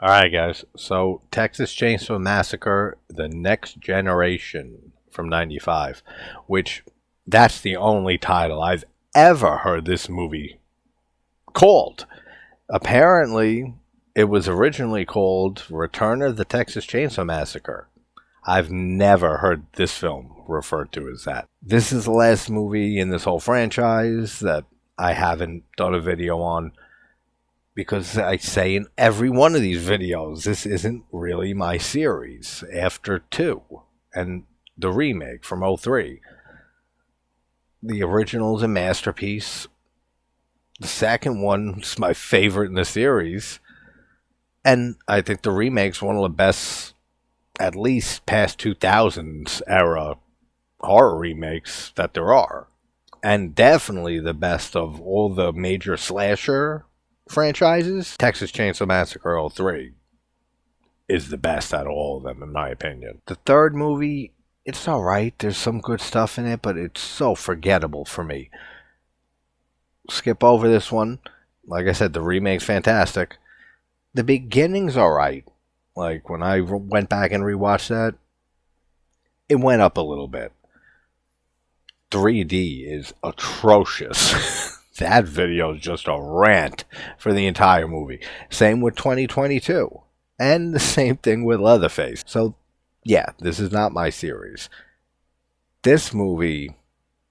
Alright, guys. So, Texas Chainsaw Massacre, The Next Generation from 95, which that's the only title I've ever heard this movie called. Apparently, it was originally called Return of the Texas Chainsaw Massacre. I've never heard this film referred to as that. This is the last movie in this whole franchise that I haven't done a video on, because I say in every one of these videos, this isn't really my series after 2 and the remake from '03. The original is a masterpiece. The second one is my favorite in the series. And I think the remake's one of the best, at least past 2000s era horror remakes that there are. And definitely the best of all the major slasher franchises. Texas Chainsaw Massacre '03 is the best out of all of them, in my opinion. The third movie, it's alright. There's some good stuff in it, but it's so forgettable for me. Skip over this one. Like I said, the remake's fantastic. The beginning's alright. Like, when I went back and rewatched that, it went up a little bit. 3D is atrocious. That video is just a rant for the entire movie. Same with 2022. And the same thing with Leatherface. So, yeah, this is not my series. This movie,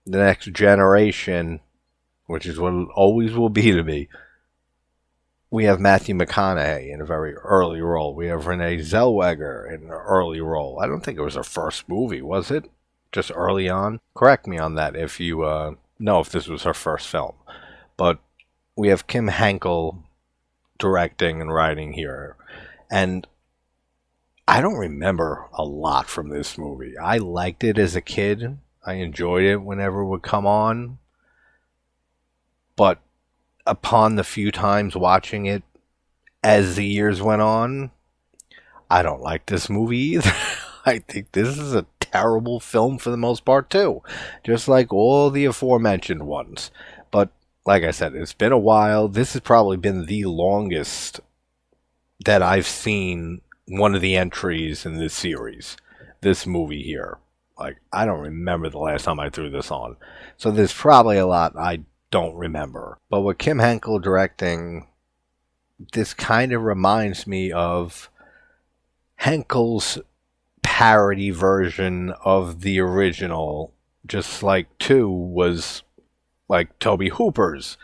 The Next Generation, which is what it always will be to me, we have Matthew McConaughey in a very early role. We have Renee Zellweger in an early role. I don't think it was her first movie, was it? Just early on? Correct me on that if you know if this was her first film. But we have Kim Henkel directing and writing here. And I don't remember a lot from this movie. I liked it as a kid. I enjoyed it whenever it would come on. But upon the few times watching it as the years went on, I don't like this movie either. I think this is a terrible film for the most part too, just like all the aforementioned ones. But like I said, it's been a while. This has probably been the longest that I've seen one of the entries in this series, this movie here. Like, I don't remember the last time I threw this on, so there's probably a lot I don't remember. But with Kim Henkel directing, this kind of reminds me of Henkel's parody version of the original, just like 2 was like Tobe Hooper's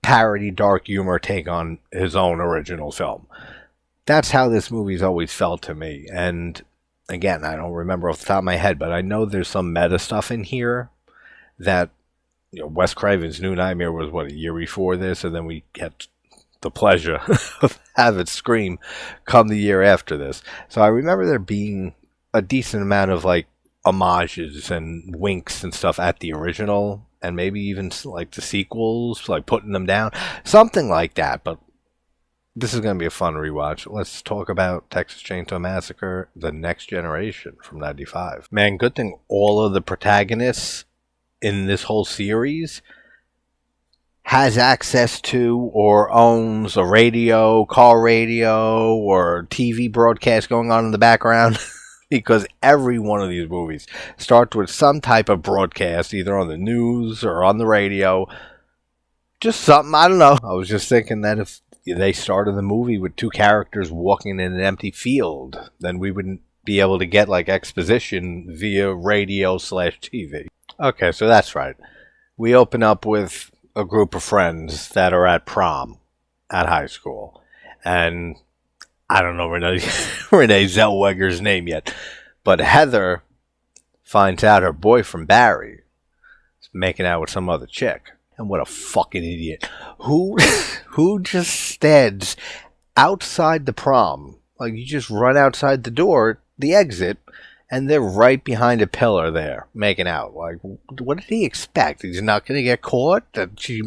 parody dark humor take on his own original film. That's how this movie's always felt to me. And again, I don't remember off the top of my head, but I know there's some meta stuff in here that, you know, Wes Craven's New Nightmare was, what, a year before this, and then we get the pleasure of having Scream come the year after this. So I remember there being a decent amount of, like, homages and winks and stuff at the original, and maybe even, like, the sequels, like, putting them down. Something like that, but this is going to be a fun rewatch. Let's talk about Texas Chainsaw Massacre, The Next Generation from 95. Man, good thing all of the protagonists in this whole series has access to or owns a radio, car radio, or TV broadcast going on in the background. Because every one of these movies starts with some type of broadcast, either on the news or on the radio. Just something, I don't know. I was just thinking that if they started the movie with 2 characters walking in an empty field, then we wouldn't be able to get, like, exposition via radio/TV. Okay, so that's right. We open up with a group of friends that are at prom at high school. And I don't know Renee Zellweger's name yet, but Heather finds out her boyfriend Barry is making out with some other chick. And what a fucking idiot. Who just stands outside the prom? Like, you just run outside the door, the exit, and they're right behind a pillar there, making out. Like, what did he expect? He's not going to get caught? That she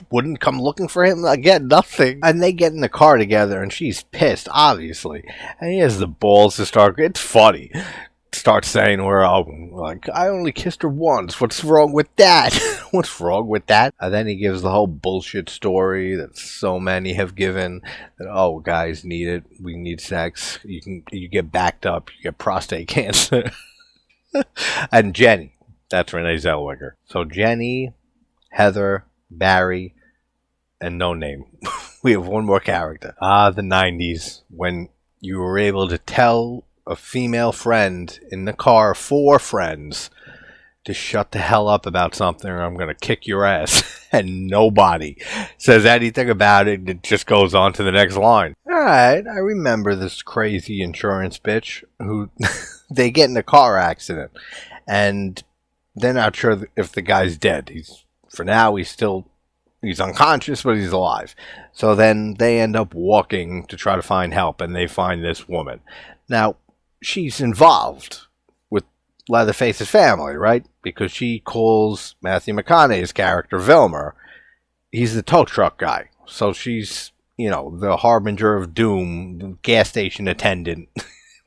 wouldn't come looking for him? Again, nothing. And they get in the car together, and she's pissed, obviously. And he has the balls to start. It's funny. starts saying we're all like, I only kissed her once. What's wrong with that? What's wrong with that? And then he gives the whole bullshit story that so many have given that, oh, guys need it. We need sex. You get backed up. You get prostate cancer. And Jenny, that's Renee Zellweger. So Jenny, Heather, Barry, and no name. We have one more character. The 90s, when you were able to tell a female friend in the car, 4 friends, to shut the hell up about something or I'm going to kick your ass. And nobody says anything about it. It just goes on to the next line. Alright, I remember this crazy insurance bitch who they get in a car accident and they're not sure if the guy's dead. For now, he's unconscious, but he's alive. So then they end up walking to try to find help, and they find this woman. Now, she's involved with Leatherface's family, right? Because she calls Matthew McConaughey's character, Vilmer. He's the tow truck guy. So she's, the harbinger of doom, the gas station attendant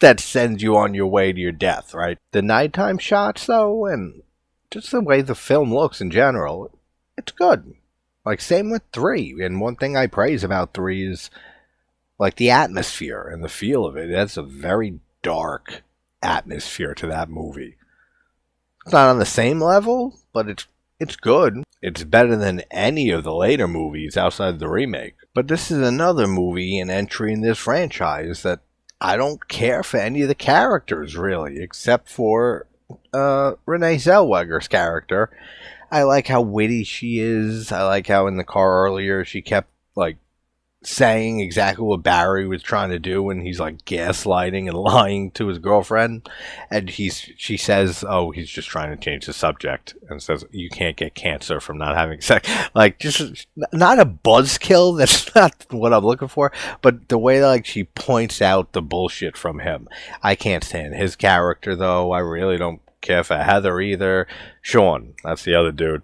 that sends you on your way to your death, right? The nighttime shots, though, and just the way the film looks in general, it's good. Like, same with 3. And one thing I praise about 3 is, like, the atmosphere and the feel of it. That's a very dark atmosphere to that movie. It's not on the same level, but it's good. It's better than any of the later movies outside the remake. But this is another movie and entry in this franchise that I don't care for any of the characters, really, except for Renee Zellweger's character. I like how witty she is. I like how in the car earlier she kept, like, saying exactly what Barry was trying to do, and he's, like, gaslighting and lying to his girlfriend. And she says, oh, he's just trying to change the subject, and says, you can't get cancer from not having sex. Like, just not a buzzkill. That's not what I'm looking for. But the way, like, she points out the bullshit from him. I can't stand his character, though. I really don't care for Heather either. Sean, that's the other dude.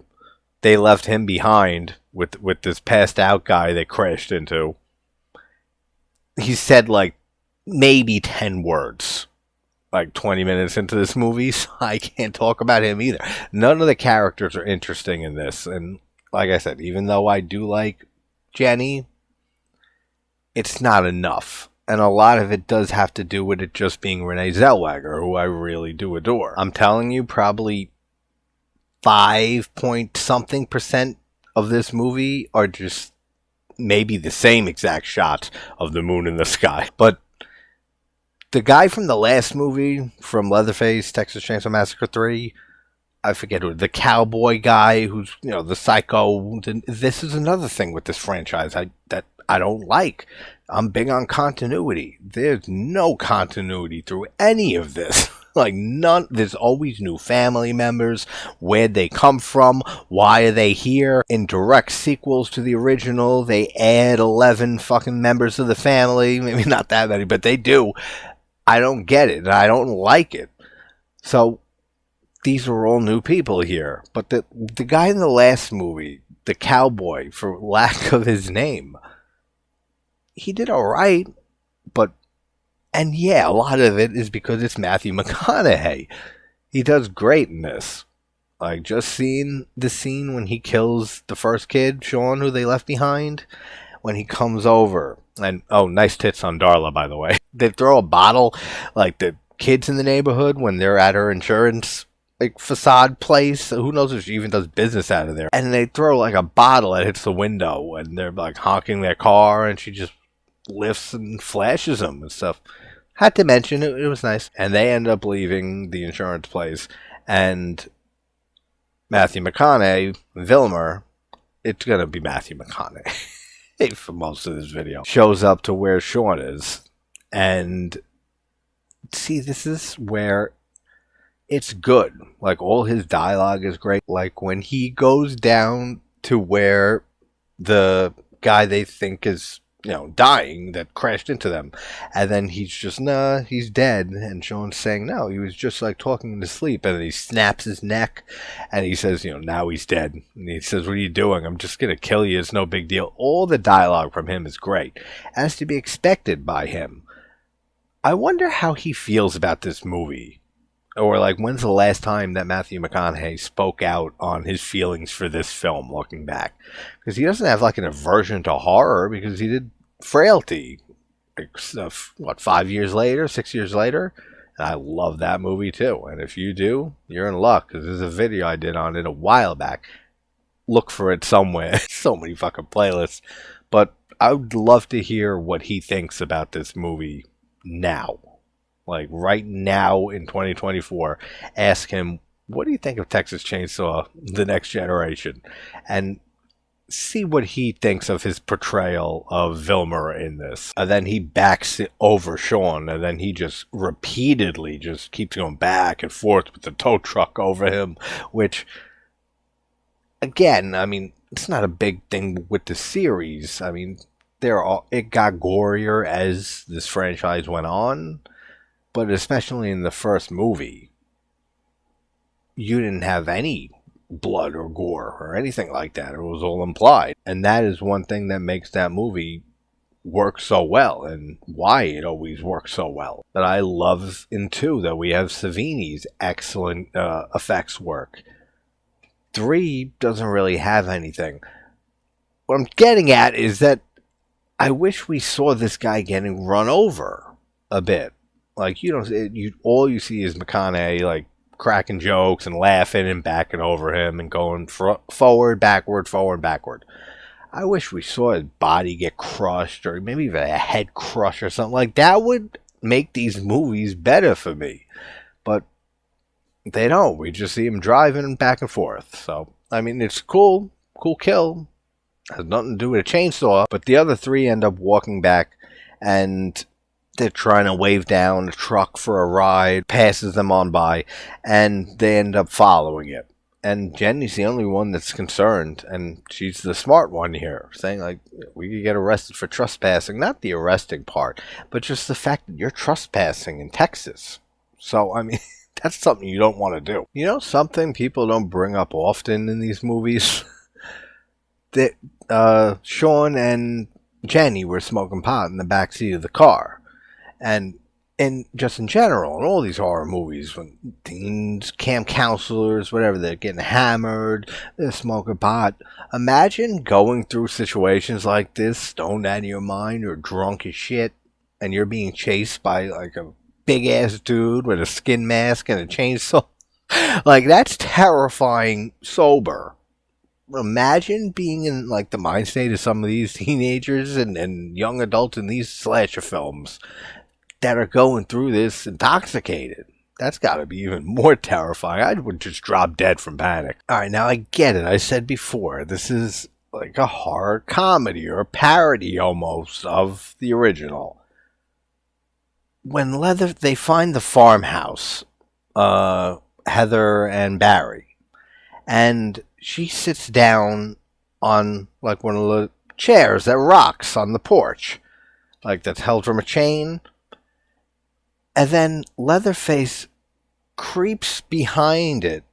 They left him behind with this passed out guy they crashed into. He said like maybe 10 words like 20 minutes into this movie, so I can't talk about him either. None of the characters are interesting in this, and like I said, even though I do like Jenny, it's not enough. And a lot of it does have to do with it just being Renee Zellweger, who I really do adore. I'm telling you, probably 5-point-something% of this movie are just maybe the same exact shots of the moon in the sky. But the guy from the last movie, from Leatherface, Texas Chainsaw Massacre 3, I forget who, the cowboy guy who's, the psycho. This is another thing with this franchise that I don't like. I'm big on continuity. There's no continuity through any of this. Like, none. There's always new family members. Where'd they come from? Why are they here? In direct sequels to the original, they add 11 fucking members of the family. Maybe not that many, but they do. I don't get it, and I don't like it. So, these are all new people here. But the guy in the last movie, the cowboy, for lack of his name, he did alright, and yeah, a lot of it is because it's Matthew McConaughey. He does great in this. Like, just seeing the scene when he kills the first kid, Sean, who they left behind, when he comes over, and, oh, nice tits on Darla, by the way. They throw a bottle, like, the kids in the neighborhood, when they're at her insurance, like, facade place, who knows if she even does business out of there, and they throw, like, a bottle that hits the window, and they're, like, honking their car, and she just lifts and flashes them and stuff. Had to mention it was nice. And they end up leaving the insurance place, and Matthew McConaughey, Vilmer, it's gonna be Matthew McConaughey for most of this video, shows up to where Sean is. And see, this is where it's good. Like, all his dialogue is great. Like, when he goes down to where the guy they think is, dying, that crashed into them, and then he's just, nah, he's dead, and Sean's saying, no, he was just, like, talking in his sleep, and then he snaps his neck, and he says, now he's dead, and he says, what are you doing? I'm just gonna kill you, it's no big deal. All the dialogue from him is great, as to be expected by him. I wonder how he feels about this movie. Or like, when's the last time that Matthew McConaughey spoke out on his feelings for this film, looking back? Because he doesn't have like an aversion to horror, because he did Frailty, like, 5 years later, 6 years later. And I love that movie too. And if you do, you're in luck, because there's a video I did on it a while back. Look for it somewhere. So many fucking playlists. But I would love to hear what he thinks about this movie now. Like right now in 2024, ask him, what do you think of Texas Chainsaw, The Next Generation? And see what he thinks of his portrayal of Vilmer in this. And then he backs it over Sean, and then he just repeatedly just keeps going back and forth with the tow truck over him, which, again, I mean, it's not a big thing with the series. I mean, it got gorier as this franchise went on. But especially in the first movie, you didn't have any blood or gore or anything like that. It was all implied. And that is one thing that makes that movie work so well, and why it always works so well. That I love in 2 that we have Savini's excellent effects work. 3 doesn't really have anything. What I'm getting at is that I wish we saw this guy getting run over a bit. Like, all you see is McConaughey, like, cracking jokes and laughing and backing over him and going forward, backward, forward, backward. I wish we saw his body get crushed, or maybe even a head crush or something. Like, that would make these movies better for me. But they don't. We just see him driving back and forth. So, I mean, it's cool. Cool kill. Has nothing to do with a chainsaw. But the other 3 end up walking back, and they're trying to wave down a truck for a ride, passes them on by, and they end up following it. And Jenny's the only one that's concerned, and she's the smart one here, saying, like, we could get arrested for trespassing. Not the arresting part, but just the fact that you're trespassing in Texas. So, I mean, that's something you don't want to do. You know something people don't bring up often in these movies? That Sean and Jenny were smoking pot in the backseat of the car. And just in general, in all these horror movies, when teens, camp counselors, whatever, they're getting hammered, they're smoking pot. Imagine going through situations like this, stoned out of your mind or drunk as shit, and you're being chased by like a big-ass dude with a skin mask and a chainsaw. Like, that's terrifying sober. Imagine being in like the mind state of some of these teenagers and young adults in these slasher films that are going through this intoxicated. That's got to be even more terrifying. I would just drop dead from panic. Alright, now I get it. I said before, this is like a horror comedy or a parody almost of the original. When they find the farmhouse, Heather and Barry, and she sits down on like one of the chairs that rocks on the porch, like that's held from a chain. And then Leatherface creeps behind it,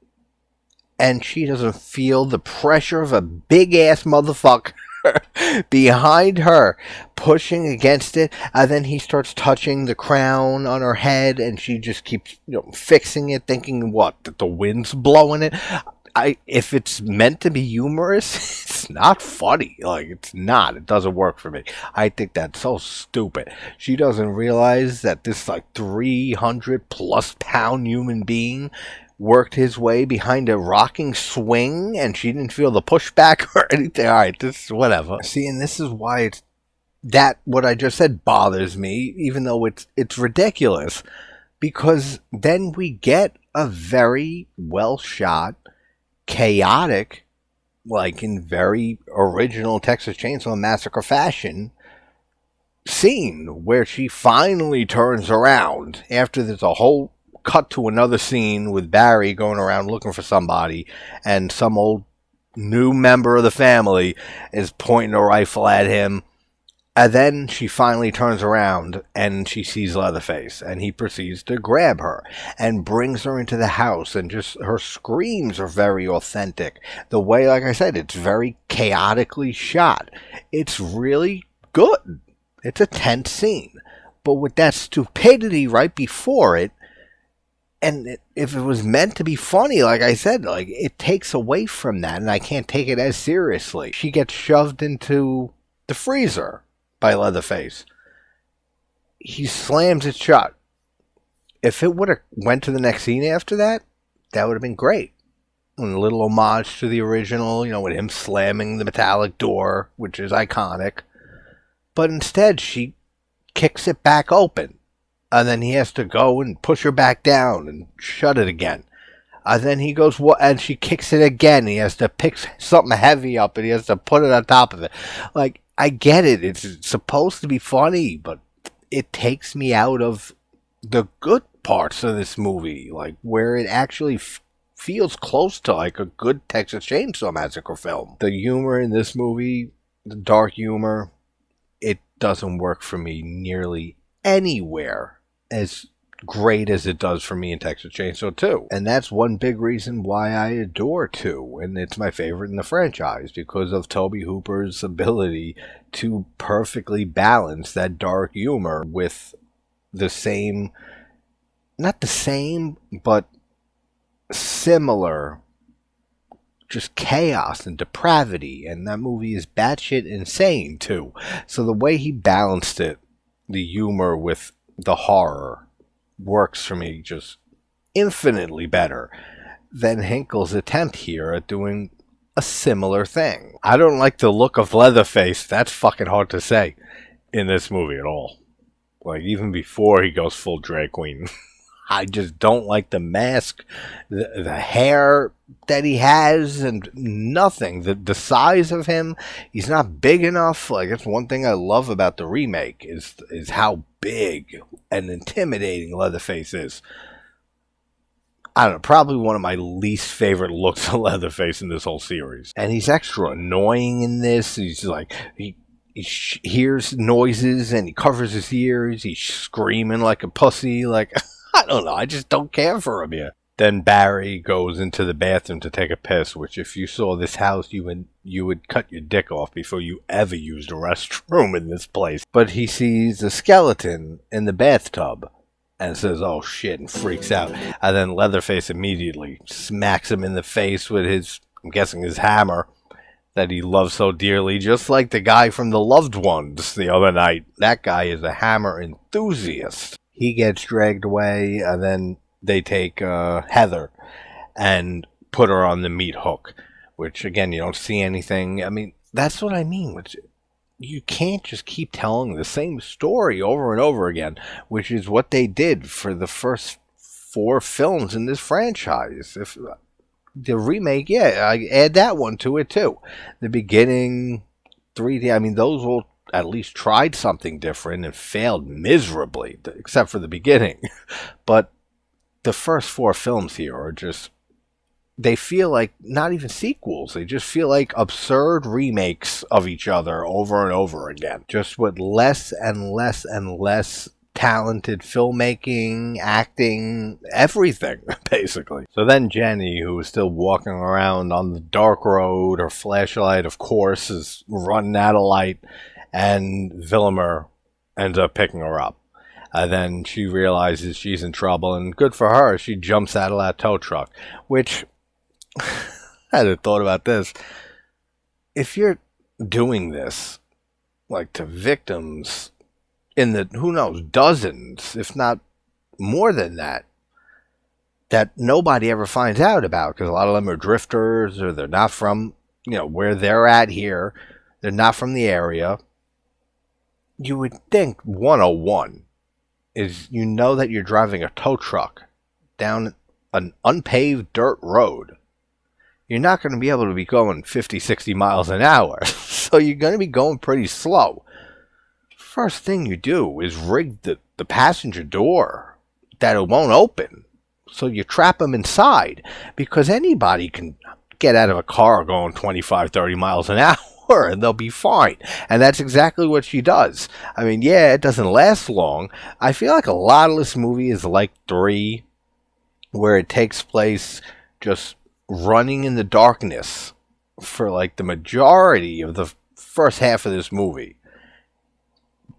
and she doesn't feel the pressure of a big-ass motherfucker behind her, pushing against it. And then he starts touching the crown on her head, and she just keeps fixing it, thinking, what, that the wind's blowing it? If it's meant to be humorous, it's not funny. Like, it's not. It doesn't work for me. I think that's so stupid. She doesn't realize that this, like, 300-plus pound human being worked his way behind a rocking swing, and she didn't feel the pushback or anything. All right, this is whatever. See, and this is why what I just said bothers me, even though it's ridiculous. Because then we get a very well-shot, chaotic, like in very original Texas Chainsaw Massacre fashion, scene where she finally turns around after there's a whole cut to another scene with Barry going around looking for somebody, and some old new member of the family is pointing a rifle at him. And then she finally turns around and she sees Leatherface, and he proceeds to grab her and brings her into the house, and just her screams are very authentic. The way, like I said, it's very chaotically shot. It's really good. It's a tense scene. But with that stupidity right before it, And if it was meant to be funny, like I said, like it takes away from that, and I can't take it as seriously. She gets shoved into the freezer by Leatherface. He slams it shut. If it would have went to the next scene after that, that would have been great. And a little homage to the original, with him slamming the metallic door, which is iconic. But instead, she kicks it back open. And then he has to go and push her back down and shut it again. And then he goes, and she kicks it again. He has to pick something heavy up and he has to put it on top of it. Like, I get it. It's supposed to be funny, but it takes me out of the good parts of this movie. Like, where it actually feels close to like a good Texas Chainsaw Massacre film. The humor in this movie, the dark humor, it doesn't work for me nearly anywhere as great as it does for me in Texas Chainsaw 2. And that's one big reason why I adore 2, and it's my favorite in the franchise, because of Tobe Hooper's ability to perfectly balance that dark humor with the same, not the same, but similar just chaos and depravity. And that movie is batshit insane too. So the way he balanced it, the humor with the horror, works for me just infinitely better than Henkel's attempt here at doing a similar thing. I don't like the look of Leatherface, that's fucking hard to say, in this movie at all. Like, even before he goes full drag queen. I just don't like the mask, the hair that he has, and nothing. The size of him, he's not big enough. Like, that's one thing I love about the remake, is how big and intimidating Leatherface is. I don't know, probably one of my least favorite looks of Leatherface in this whole series. And he's extra annoying in this. He's like, he hears noises and he covers his ears. He's screaming like a pussy. Like, I don't know, I just don't care for him here. Then Barry goes into the bathroom to take a piss, which if you saw this house, you would cut your dick off before you ever used a restroom in this place. But he sees a skeleton in the bathtub and says, oh shit, and freaks out. And then Leatherface immediately smacks him in the face with his, I'm guessing his hammer that he loves so dearly, just like the guy from The Loved Ones the other night. That guy is a hammer enthusiast. He gets dragged away, and then they take Heather and put her on the meat hook, which, again, you don't see anything. I mean, that's what I mean. Which, you can't just keep telling the same story over and over again, which is what they did for the first 4 films in this franchise. If the remake, yeah, I add that one to it, too. The beginning, 3D, I mean, those will at least tried something different and failed miserably, except for the beginning. But the first 4 films here are just, they feel like not even sequels. They just feel like absurd remakes of each other over and over again, just with less and less and less talented filmmaking, acting, everything, basically. So then Jenny, who is still walking around on the dark road, her flashlight, of course, is running out of light, and Vilmer ends up picking her up. Then she realizes she's in trouble, and good for her, she jumps out of that tow truck, which, I hadn't thought about this. If you're doing this, like, to victims in the, who knows, dozens, if not more than that, that nobody ever finds out about, because a lot of them are drifters, or they're not from, where they're at here, they're not from the area. You would think 101 is, that you're driving a tow truck down an unpaved dirt road. You're not going to be able to be going 50, 60 miles an hour. So you're going to be going pretty slow. First thing you do is rig the passenger door that it won't open. So you trap them inside, because anybody can get out of a car going 25, 30 miles an hour and they'll be fine. And that's exactly what she does. I mean, yeah, it doesn't last long. I feel like a lot of this movie is like 3, where it takes place just running in the darkness for like the majority of the first half of this movie,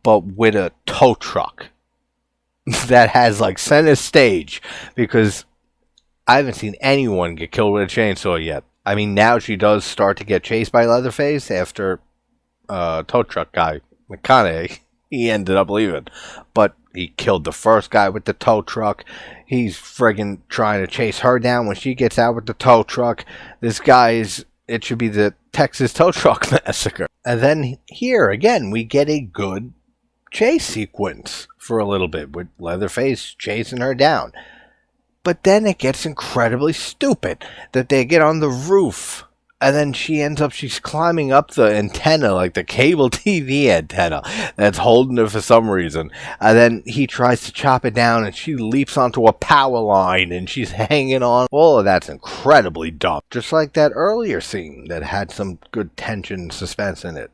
but with a tow truck. that has like center stage, because I haven't seen anyone get killed with a chainsaw yet. I mean, now she does start to get chased by Leatherface after tow truck guy McConaughey, he ended up leaving, but he killed the first guy with the tow truck. He's friggin' trying to chase her down when she gets out with the tow truck. This guy is, it should be the Texas tow truck massacre. And then here again we get a good chase sequence for a little bit with Leatherface chasing her down. But then it gets incredibly stupid that they get on the roof, and then she's climbing up the antenna, like the cable TV antenna that's holding her for some reason. And then he tries to chop it down, and she leaps onto a power line, and she's hanging on. All of that's incredibly dumb. Just like that earlier scene that had some good tension and suspense in it.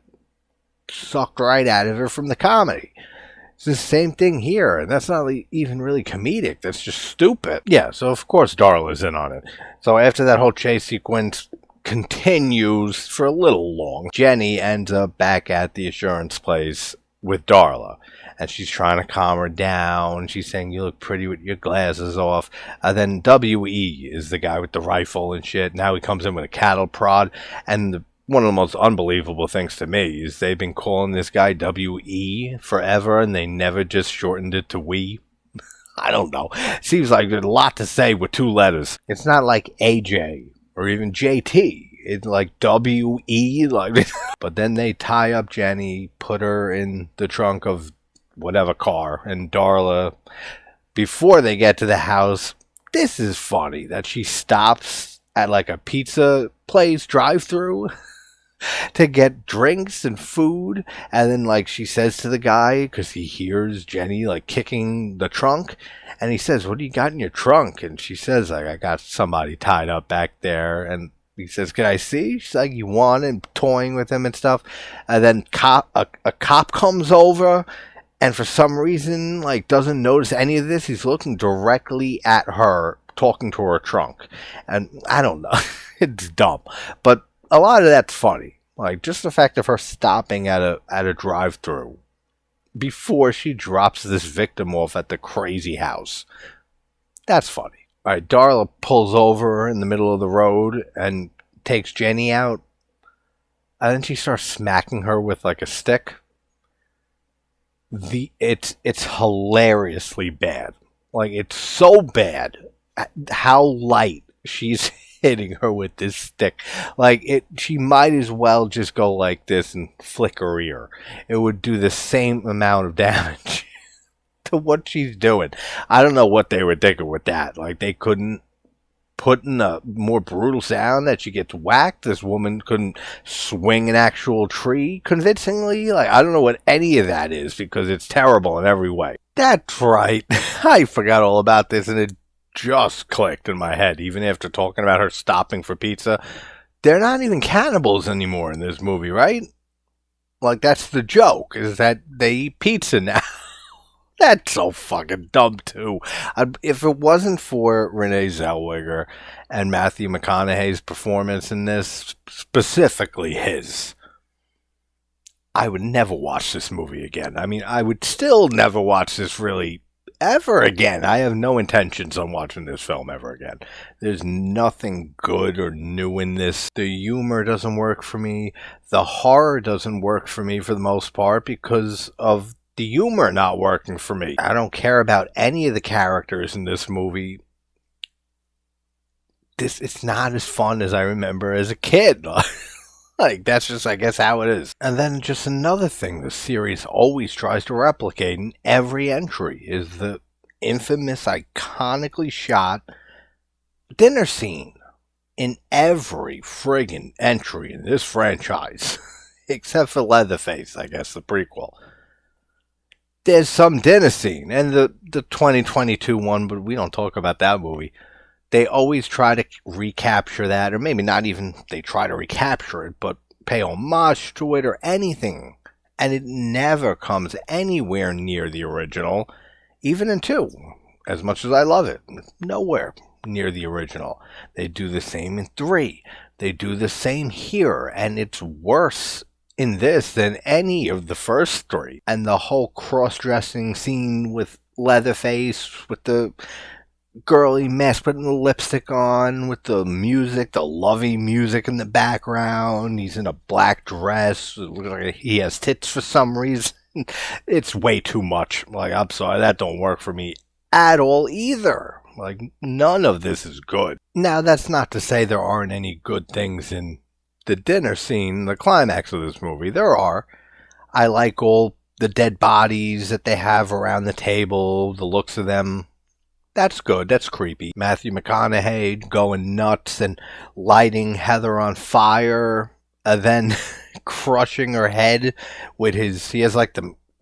Sucked right out of her from the comedy. It's the same thing here, and that's not even really comedic. That's just stupid. Yeah, so of course Darla's in on it. So after that whole chase sequence continues for a little long, Jenny ends up back at the assurance place with Darla, and she's trying to calm her down. She's saying, "You look pretty with your glasses off." And then W.E. is the guy with the rifle and shit. Now he comes in with a cattle prod, and one of the most unbelievable things to me is they've been calling this guy W.E. forever, and they never just shortened it to We. I don't know. Seems like there's a lot to say with two letters. It's not like AJ or even JT. It's like W.E. like. But then they tie up Jenny, put her in the trunk of whatever car, and Darla, before they get to the house, this is funny that she stops at like a pizza place drive-through to get drinks and food, and then like she says to the guy, because he hears Jenny like kicking the trunk, and he says, "What do you got in your trunk?" And she says, like, "I got somebody tied up back there." And he says, "Can I see?" She's like, "You want?" And toying with him and stuff. And then a cop comes over, and for some reason like doesn't notice any of this. He's looking directly at her, talking to her trunk, and I don't know. It's dumb, but a lot of that's funny. Like just the fact of her stopping at a drive-through before she drops this victim off at the crazy house. That's funny. All right, Darla pulls over in the middle of the road and takes Jenny out, and then she starts smacking her with like a stick. It's hilariously bad. Like it's so bad how light she's hitting her with this stick. Like she might as well just go like this and flick her ear. It would do the same amount of damage to what she's doing. I don't know what they were thinking with that. Like they couldn't put in a more brutal sound that she gets whacked. This woman couldn't swing an actual tree convincingly. Like I don't know what any of that is, because it's terrible in every way. That's right. I forgot all about this, and it just clicked in my head, even after talking about her stopping for pizza. They're not even cannibals anymore in this movie, right? Like, that's the joke, is that they eat pizza now. That's so fucking dumb, too. If it wasn't for Renee Zellweger and Matthew McConaughey's performance in this, specifically his, I would never watch this movie again. I mean, I would still never watch this really ever again. I have no intentions on watching this film ever again. There's nothing good or new in this. The humor doesn't work for me. The horror doesn't work for me for the most part because of the humor not working for me. I don't care about any of the characters in this movie. It's not as fun as I remember as a kid. Like, that's just, I guess, how it is. And then just another thing the series always tries to replicate in every entry is the infamous, iconically shot dinner scene in every friggin' entry in this franchise. Except for Leatherface, I guess, the prequel. There's some dinner scene, and the 2022 one, but we don't talk about that movie. They always try to recapture that, or maybe not even they try to recapture it, but pay homage to it or anything. And it never comes anywhere near the original, even in 2. As much as I love it, nowhere near the original. They do the same in 3. They do the same here, and it's worse in this than any of the first three. And the whole cross-dressing scene with Leatherface, with the girly mask, putting the lipstick on, with the music, the lovey music in the background. He's in a black dress. It looks like he has tits for some reason. It's way too much. Like, I'm sorry, that don't work for me at all either. Like, none of this is good. Now, that's not to say there aren't any good things in the dinner scene, the climax of this movie. There are. I like all the dead bodies that they have around the table, the looks of them. That's good. That's creepy. Matthew McConaughey going nuts and lighting Heather on fire, and then crushing her head with he has like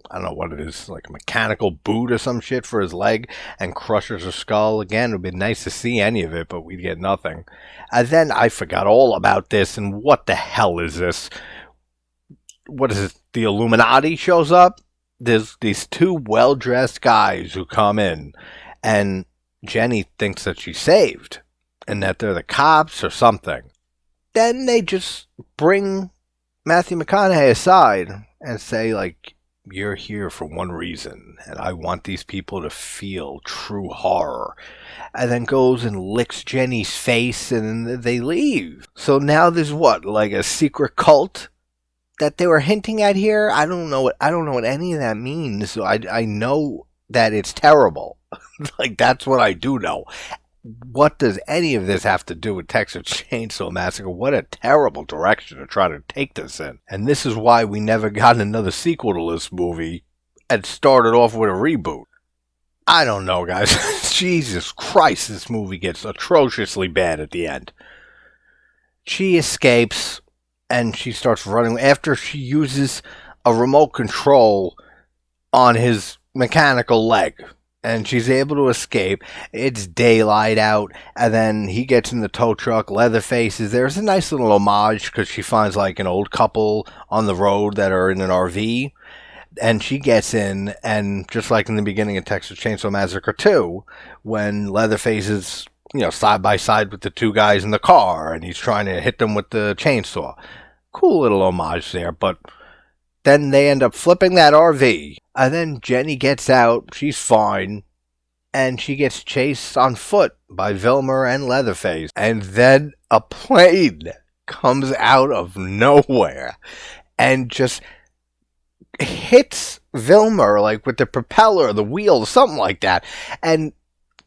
I don't know what it is, like a mechanical boot or some shit for his leg, and crushes her skull. Again, it would be nice to see any of it, but we'd get nothing. And then I forgot all about this, and what the hell is this? What is it? The Illuminati shows up? There's these two well-dressed guys who come in, and Jenny thinks that she's saved, and that they're the cops or something. Then they just bring Matthew McConaughey aside and say, like, you're here for one reason, and I want these people to feel true horror. And then goes and licks Jenny's face, and they leave. So now there's what, like a secret cult that they were hinting at here? I don't know what any of that means. So I know that it's terrible. Like, that's what I do know. What does any of this have to do with Texas Chainsaw Massacre? What a terrible direction to try to take this in. And this is why we never got another sequel to this movie and started off with a reboot. I don't know, guys. Jesus Christ, this movie gets atrociously bad at the end. She escapes, and she starts running after she uses a remote control on his mechanical leg. And she's able to escape. It's daylight out, and then he gets in the tow truck. Leatherface is there. It's a nice little homage because she finds like an old couple on the road that are in an RV, and she gets in, and just like in the beginning of Texas Chainsaw Massacre 2, when Leatherface is, side by side with the two guys in the car, and he's trying to hit them with the chainsaw. Cool little homage there, but then they end up flipping that RV, and then Jenny gets out, she's fine, and she gets chased on foot by Vilmer and Leatherface. And then a plane comes out of nowhere and just hits Vilmer, like with the propeller, the wheel, something like that, and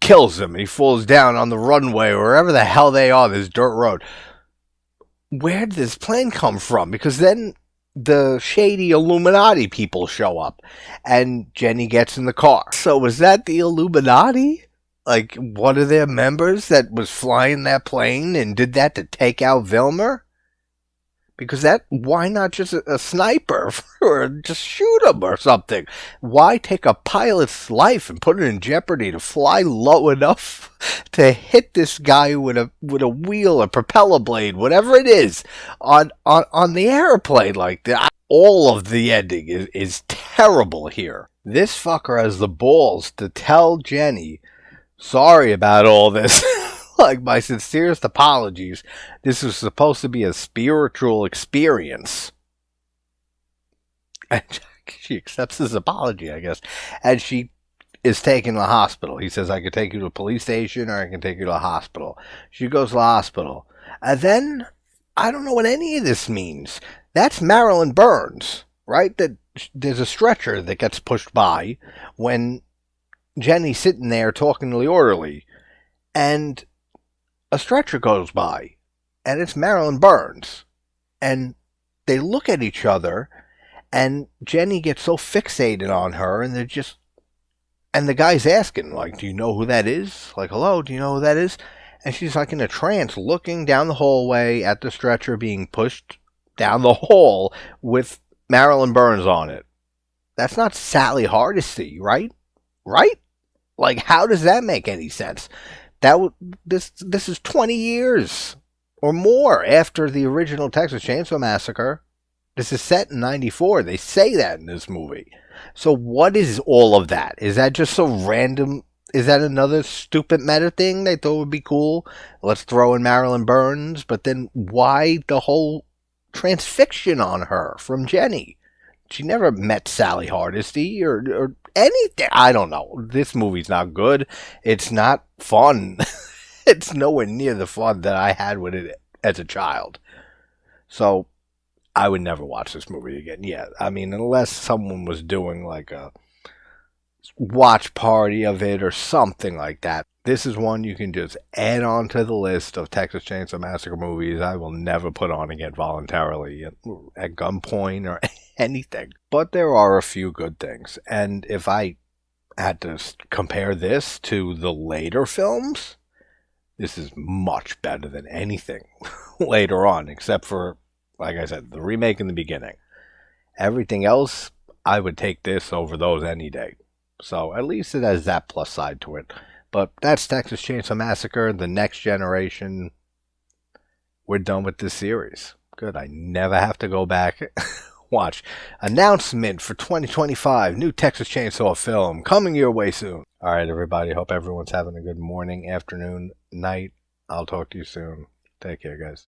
kills him. He falls down on the runway, wherever the hell they are, this dirt road. Where did this plane come from? Because then the shady Illuminati people show up, and Jenny gets in the car. So was that the Illuminati? Like, one of their members that was flying that plane and did that to take out Vilmer? Because why not just a sniper or just shoot him or something? Why take a pilot's life and put it in jeopardy to fly low enough to hit this guy with a wheel, a propeller blade, whatever it is, on the airplane like that? All of the ending is terrible here. This fucker has the balls to tell Jenny, sorry about all this. Like, my sincerest apologies. This was supposed to be a spiritual experience. And she accepts his apology, I guess. And she is taken to the hospital. He says, I could take you to a police station or I can take you to a hospital. She goes to the hospital. And then, I don't know what any of this means. That's Marilyn Burns, right? That there's a stretcher that gets pushed by when Jenny's sitting there talking to the orderly. And a stretcher goes by, and it's Marilyn Burns. And they look at each other, and Jenny gets so fixated on her, and and the guy's asking, like, do you know who that is? Like, hello, do you know who that is? And she's like in a trance, looking down the hallway at the stretcher being pushed down the hall with Marilyn Burns on it. That's not Sally Hardesty, right? Right? Like, how does that make any sense? This is 20 years or more after the original Texas Chainsaw Massacre. This is set in 94. They say that in this movie. So what is all of that? Is that just so random? Is that another stupid meta thing they thought would be cool? Let's throw in Marilyn Burns. But then why the whole transfixion on her from Jenny. She never met Sally Hardesty or anything. I don't know. This movie's not good. It's not fun. It's nowhere near the fun that I had with it as a child. So I would never watch this movie again. Yeah, I mean, unless someone was doing like a watch party of it or something like that. This is one you can just add on to the list of Texas Chainsaw Massacre movies I will never put on again voluntarily at gunpoint or anything. But there are a few good things. And if I had to compare this to the later films, this is much better than anything later on, except for, like I said, the remake in the beginning. Everything else, I would take this over those any day. So at least it has that plus side to it. But that's Texas Chainsaw Massacre, The Next Generation. We're done with this series. Good, I never have to go back. Watch. Announcement for 2025. New Texas Chainsaw film coming your way soon. Alright, everybody. Hope everyone's having a good morning, afternoon, night. I'll talk to you soon. Take care, guys.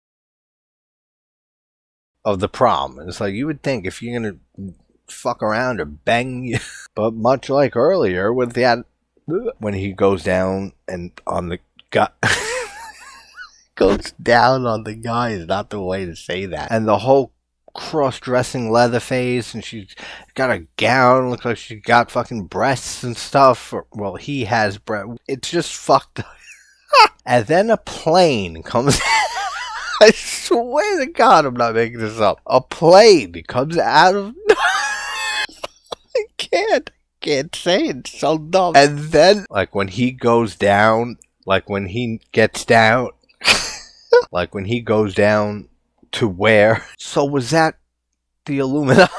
Of the prom. It's like you would think if you're going to fuck around or bang, but much like earlier with that, when he goes down and on the guy, goes down on the guy is not the way to say that. And the whole cross-dressing Leatherface, and she's got a gown, looks like she got fucking breasts and stuff. Well, he has breasts. It's just fucked up. And then a plane comes. I swear to God, I'm not making this up. A plane comes out of. I can't say it. It's so dumb. And then, like when he goes down, like when he gets down, like when he goes down to where? So was that the Illuminati?